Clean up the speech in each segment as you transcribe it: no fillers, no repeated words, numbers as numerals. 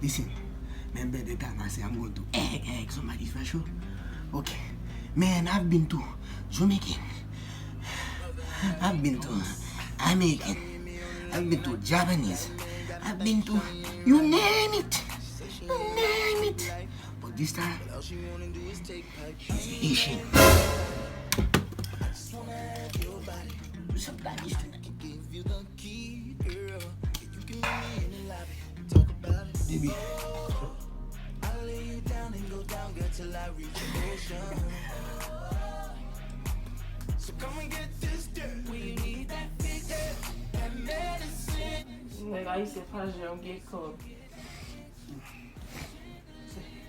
Listen, remember the time I say I'm going to egg somebody special? Okay. Man, I've been to Jamaican. I've been to American. I've been to Japanese. I've been to you name it. You name it. But this time, it's Asian. Baby. I'll lay you down and go down, girl, till I reach emotion. So come and get this dirt. When you need that big dirt, that medicine. Like I used to punch your get cold.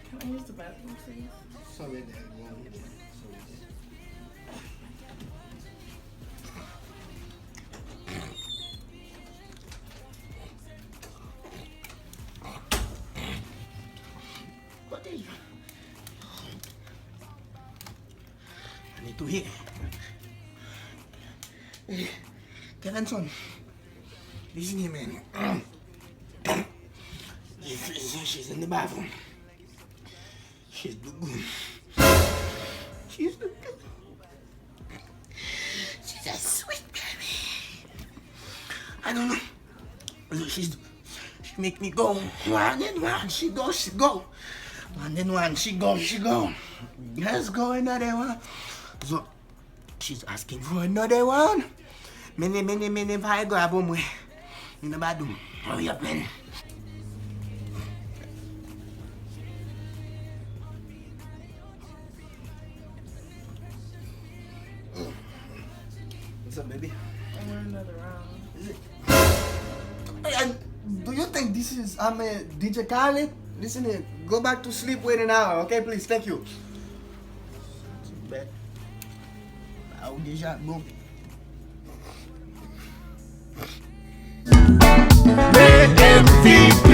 Can I use the bathroom, please? Sorry, Dad. What is it? I need to hear. Hey, Kevin son. Listen here, man. She's in the bathroom. She's the good. She's the good. She's a sweet baby. I don't know. She make me go. One and one, she go. One and one, she go. Let's go another one. So, she's asking for another one. Many, if I grab them in the bathroom. Hurry up, man. What's up, baby? I want another round. Is it? Do you think this is I'm a DJ Khaled? Listen here, go back to sleep, wait an hour, okay? Please, thank you. Bad. I'll get shot, bro. BMV